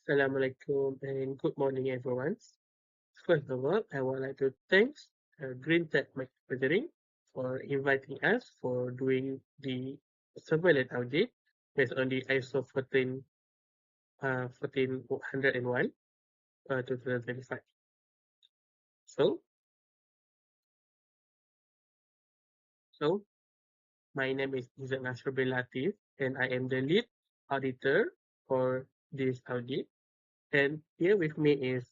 Assalamualaikum and good morning, everyone. First of all, I would like to thank Green Tech Manufacturing for inviting us for doing the surveillance audit based on the ISO 14101 2025. So, so my name is Izzat Nasr bin Latif, and I am the lead auditor for this audit. And here with me is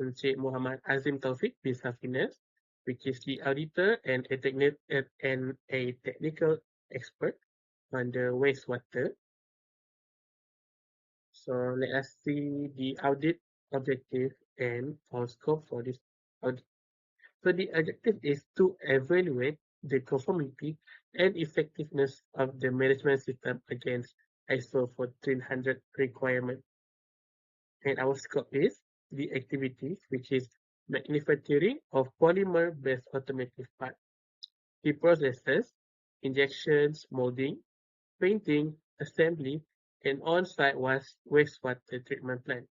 Encik Muhammad Azim Taufik bin Safinas, which is the auditor and a technical expert on the wastewater. So let us see the audit objective and our scope for this audit. So the objective is to evaluate the conformity and effectiveness of the management system against ISO 14000 requirement. And our scope is the activities, which is manufacturing of polymer-based automotive parts, the processes, injections, molding, painting, assembly, and on-site wastewater treatment plant.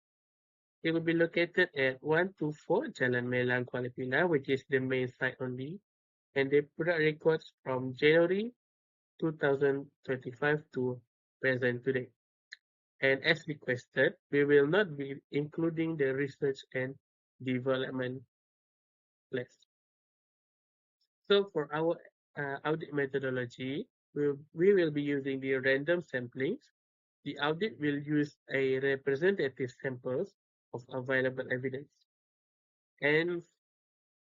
It will be located at 124 Jalan Melang, Kuala Pinar, which is the main site only, and the product records from January 2025 to present today. And as requested, we will not be including the research and development list. So for our audit methodology, we will be using the random samplings. The audit will use a representative samples of available evidence. And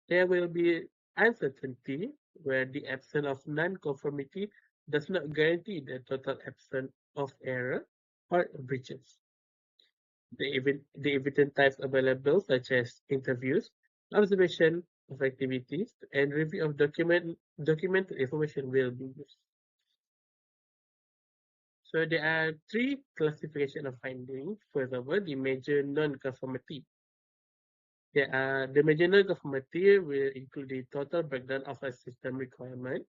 there will be uncertainty where the absence of non-conformity does not guarantee the total absence of error or breaches. The evidence types available, such as interviews, observation of activities, and review of documented information will be used. So there are three classification of findings. First of all, the major non-conformity. The major non-conformity will include the total breakdown of a system requirement,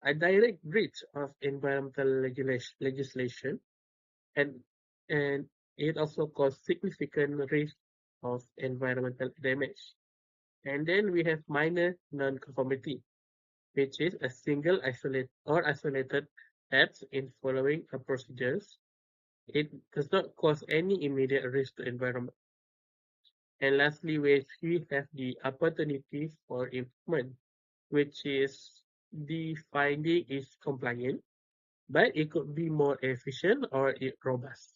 a direct breach of environmental legislation, and and it also caused significant risk of environmental damage. And then we have minor non-conformity, which is a single isolated acts in following a procedures. It does not cause any immediate risk to environment. And lastly, we have the opportunity for improvement, which is the finding is compliant, but it could be more efficient or robust.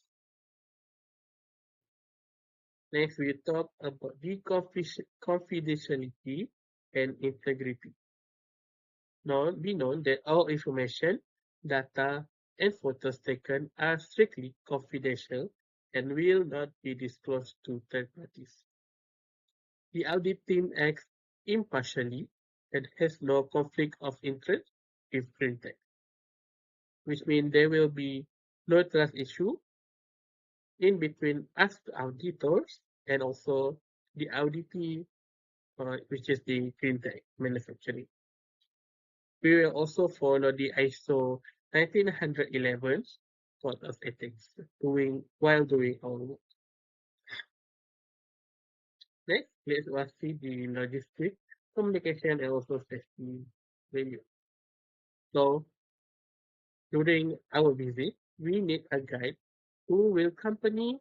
Next, we talk about the confidentiality and integrity. Be known that all information, data, and photos taken are strictly confidential and will not be disclosed to third parties. The audit team acts impartially and has no conflict of interest with Green Tech, which means there will be no trust issue in between us, the auditors, and also the auditee, which is the Green Tech manufacturing. We will also follow the ISO 1911 code of ethics while doing our work. Next, let's see the logistics, communication, and also safety review. So, during our visit, we need a guide who will accompany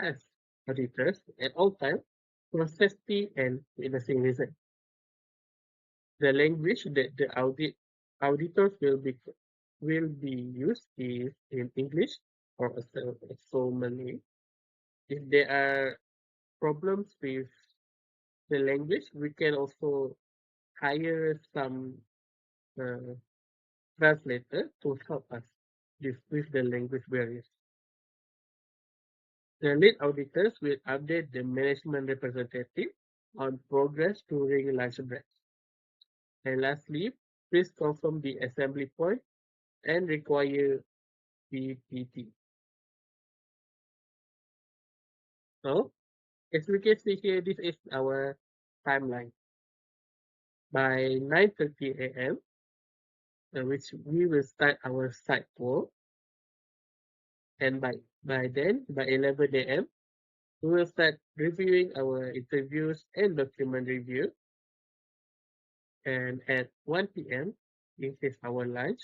us auditors at all times for safety and witnessing reason. The language that the auditors will be used is in English or also Malay. If there are problems with the language, we can also hire some translator to help us with the language barriers. The lead auditors will update the management representative on progress during lunch breaks. And lastly, please confirm the assembly point and require PPT. So, as we can see here, this is our timeline. By 9:30 a.m., which we will start our site tour. And by 11 a.m., we will start reviewing our interviews and document review. And at 1 p.m., this is our lunch.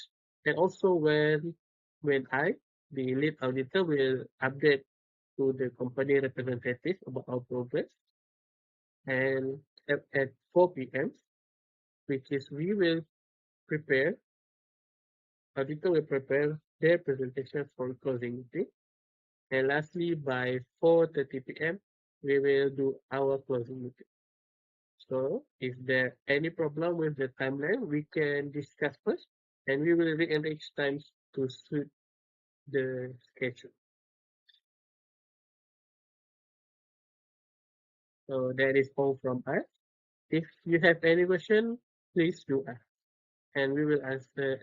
And also when I, the lead auditor, will update to the company representative about our progress. And at 4 p.m., which is we will prepare, auditor will prepare their presentation for closing meeting. And lastly, by 4:30 p.m., we will do our closing meeting. So if there any problem with the timeline, we can discuss first, and we will rearrange times to suit the schedule. So that is all from us. If you have any question, please do ask, and we will answer